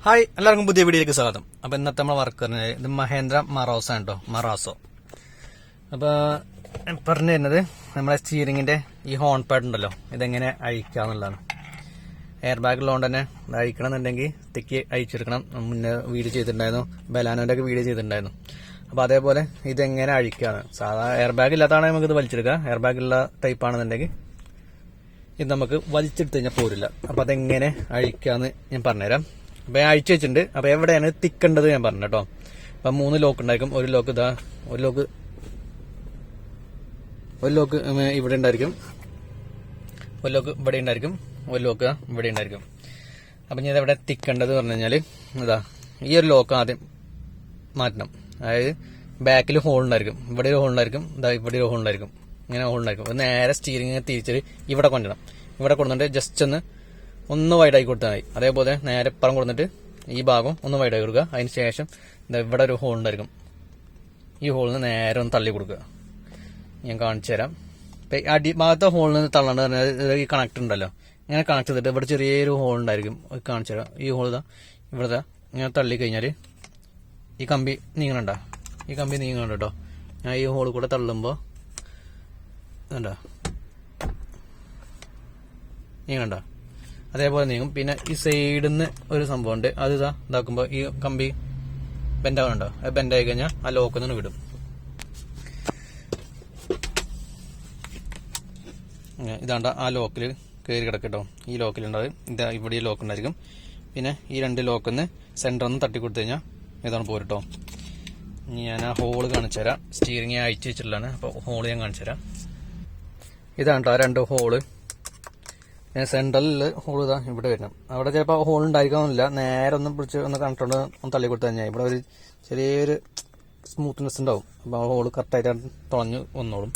Hi, എല്ലാവർക്കും പുതിയ വീഡിയോയിലേക്ക് സ്വാഗതം. അപ്പോൾ ഇന്നത്തെ നമ്മൾ വർക്ക് പറഞ്ഞത് ഇത് മഹേന്ദ്ര മറാസോ ആണ് കേട്ടോ, മറാസോ. അപ്പോൾ പറഞ്ഞു തരുന്നത് നമ്മളെ സ്റ്റീറിങ്ങിന്റെ ഈ ഹോൺ പാഡ് ഉണ്ടല്ലോ, ഇതെങ്ങനെ അഴിക്കാന്നുള്ളതാണ്. എയർ ബാഗ് ഉള്ളതുകൊണ്ട് തന്നെ അഴിക്കണം എന്നുണ്ടെങ്കിൽ തെക്കി അഴിച്ചെടുക്കണം. മുന്നേ വീഡിയോ ചെയ്തിട്ടുണ്ടായിരുന്നു, ബലാനോന്റെ ഒക്കെ വീഡിയോ ചെയ്തിട്ടുണ്ടായിരുന്നു. അപ്പോൾ അതേപോലെ ഇതെങ്ങനെ അഴിക്കാന്ന്. സാധാരണ എയർ ബാഗ് ഇല്ലാത്തതാണെങ്കിൽ നമുക്ക് ഇത് വലിച്ചെടുക്കാം. എയർ ബാഗ് ഉള്ള ടൈപ്പ് ആണെന്നുണ്ടെങ്കിൽ ഇത് നമുക്ക് വലിച്ചെടുത്ത് കഴിഞ്ഞാൽ പോരില്ല. അപ്പോൾ അതെങ്ങനെ അഴിക്കാന്ന് ഞാൻ പറഞ്ഞുതരാം. അപ്പൊ ഞാൻ അഴിച്ചു വെച്ചിട്ടുണ്ട്. അപ്പൊ എവിടെയാണ് തിക്കേണ്ടത് ഞാൻ പറഞ്ഞു കേട്ടോ. അപ്പൊ 3 ലോക്ക് ഉണ്ടായിരിക്കും. ഒരു ലോക്ക് ഇതാ, ഒരു ലോക്ക് ഇവിടെ ഉണ്ടായിരിക്കും, ഒരു ലോക്ക് ഇവിടെ ഉണ്ടായിരിക്കും, ഒരു ലോക്ക് ഇവിടെ ഉണ്ടായിരിക്കും. അപ്പൊ ഞാൻ ഇതെവിടെ തിക്കേണ്ടത് പറഞ്ഞു കഴിഞ്ഞാല് ഇതാ, ഈ ഒരു ലോക്ക് ആദ്യം മാറ്റണം. അതായത് ബാക്കിൽ ഹോൾ ഉണ്ടായിരിക്കും, ഇവിടെ ഒരു ഹോൾ ഉണ്ടായിരിക്കും, ഇതാ ഇവിടെ ഒരു ഹോൾ ഉണ്ടായിരിക്കും, ഇങ്ങനെ ഹോൾ ഉണ്ടായിരിക്കും. നേരെ സ്റ്റീറിംഗ് തിരിച്ചിട്ട് ഇവിടെ കൊണ്ടുവരണം. ഇവിടെ കൊണ്ടുവന്നിട്ട് ജസ്റ്റ് ഒന്ന് വൈഡായി കൊടുത്താൽ മതി. അതേപോലെ നേരെ പുറം കൊടുത്തിട്ട് ഈ ഭാഗം ഒന്ന് വൈഡായി കൊടുക്കുക. അതിന് ശേഷം ഇവിടെ ഒരു ഹോൾ ഉണ്ടായിരിക്കും, ഈ ഹോളിൽ നിന്ന് നേരെ ഒന്ന് തള്ളി കൊടുക്കുക. ഞാൻ കാണിച്ചു തരാം. ഇപ്പം അടി ഭാഗത്തെ ഹോളിൽ നിന്ന് തള്ളേണ്ടത് പറഞ്ഞാൽ ഈ കണക്ട് ഉണ്ടല്ലോ, ഇങ്ങനെ കണക്ട് ചെയ്തിട്ട് ഇവിടെ ചെറിയൊരു ഹോൾ ഉണ്ടായിരിക്കും, കാണിച്ചു തരാം. ഈ ഹോൾ ഇതാ ഇവിടെ ഇങ്ങനെ തള്ളി കഴിഞ്ഞാൽ ഈ കമ്പി നീങ്ങണുണ്ടോ, ഈ കമ്പി നീങ്ങണുണ്ടോ കേട്ടോ. ഞാൻ ഈ ഹോളിൽ കൂടെ തള്ളുമ്പോൾ ഇതുണ്ടോ, നീങ്ങണ്ടോ, അതേപോലെ നീങ്ങും. പിന്നെ ഈ സൈഡിൽ നിന്ന് ഒരു സംഭവം ഉണ്ട്, അത് ഇതാക്കുമ്പോൾ ഈ കമ്പി ബെൻഡാവുന്നുണ്ടോ, അത് ബെൻഡായി കഴിഞ്ഞാൽ ആ ലോക്കിൽ നിന്ന് വിടും. ഇതാണ്ട ആ ലോക്കിൽ കയറി കിടക്കട്ടോ. ഈ ലോക്കിലുണ്ടാവും, ഇതാ ഇവിടെ ഈ ലോക്ക് ഉണ്ടായിരിക്കും. പിന്നെ ഈ 2 ലോക്കിൽ നിന്ന് സെന്ററിൽ നിന്ന് തട്ടി കൊടുത്തു കഴിഞ്ഞാൽ ഇതാണ് പോരട്ടോ. ഞാൻ ആ ഹോള് കാണിച്ചു തരാം. സ്റ്റീറിങ് അയച്ചു വെച്ചിട്ടുള്ളതാണ്. അപ്പോൾ ഹോള് ഞാൻ കാണിച്ചു തരാം. ഇതാണ് കേട്ടോ 2 ഹോള്. സെൻട്രലിൽ ഹോൾ ഇതാ ഇവിടെ വരണം. അവിടെ ചിലപ്പോൾ ഹോൾ ഉണ്ടായിരിക്കാമെന്നില്ല. നേരെ ഒന്ന് പിടിച്ച് ഒന്ന് കണക്ടോണ്ട് ഒന്ന് തള്ളി കൊടുത്തു കഴിഞ്ഞാൽ ഇവിടെ ഒരു ചെറിയൊരു സ്മൂത്ത്നെസ് ഉണ്ടാവും. അപ്പോൾ ആ ഹോൾ കറക്റ്റായിട്ട് തുളഞ്ഞ് വന്നോളും.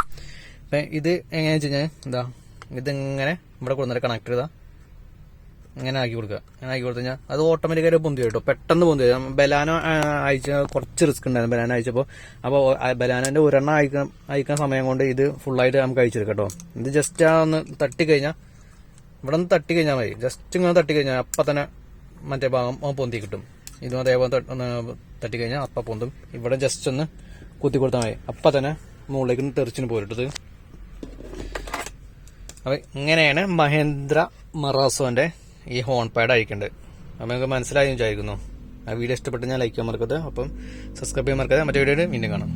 അപ്പം ഇത് എങ്ങനെയാണെന്ന് വെച്ച് കഴിഞ്ഞാൽ ഇതാ, ഇതിങ്ങനെ ഇവിടെ കൊടുത്തിട്ട് കണക്ട് ചെയ്താൽ ഇങ്ങനെ ആക്കി കൊടുക്കുക. അങ്ങനെ ആക്കി കൊടുത്തു കഴിഞ്ഞാൽ അത് ഓട്ടോമാറ്റിക്കായിട്ട് പൊന്തി കേട്ടോ, പെട്ടെന്ന് പൊന്തി വരും. ബലാനോ അയച്ച കുറച്ച് റിസ്ക് ഉണ്ടായിരുന്നു ബലാനോ അയച്ചപ്പോൾ. അപ്പോൾ ബലാനോന്റെ ഒരെണ്ണം അയക്കാൻ സമയം കൊണ്ട് ഇത് ഫുള്ളായിട്ട് നമുക്ക് അയച്ചെടുക്കാം കേട്ടോ. ഇത് ജസ്റ്റ് ഒന്ന് തട്ടിക്കഴിഞ്ഞാൽ, ഇവിടെ നിന്ന് തട്ടി കഴിഞ്ഞാൽ മതി. ജസ്റ്റ് ഇങ്ങനെ തട്ടി കഴിഞ്ഞാൽ അപ്പം തന്നെ മറ്റേ ഭാഗം പൊന്തി കിട്ടും. ഇതും അതേപോലെ തട്ടിക്കഴിഞ്ഞാൽ അപ്പം പൊന്തും. ഇവിടെ ജസ്റ്റ് ഒന്ന് കുത്തി കൊടുത്താൽ മതി, അപ്പം തന്നെ മുകളിലേക്ക് തെറിച്ചിന് പോരിട്ടത്. അപ്പം ഇങ്ങനെയാണ് മഹേന്ദ്ര മറാസോന്റെ ഈ ഹോൺ പാഡ് അയക്കേണ്ടത്. അപ്പം നിങ്ങൾക്ക് മനസ്സിലായി വിചാരിക്കുന്നു. ആ വീഡിയോ ഇഷ്ടപ്പെട്ട് ഞാൻ ലൈക്ക് ചെയ്യാൻ മറക്കരുത്. അപ്പം സബ്സ്ക്രൈബ് ചെയ്യാൻ മറക്കാതെ. മറ്റേ വീഡിയോയിൽ വീണ്ടും കാണാം.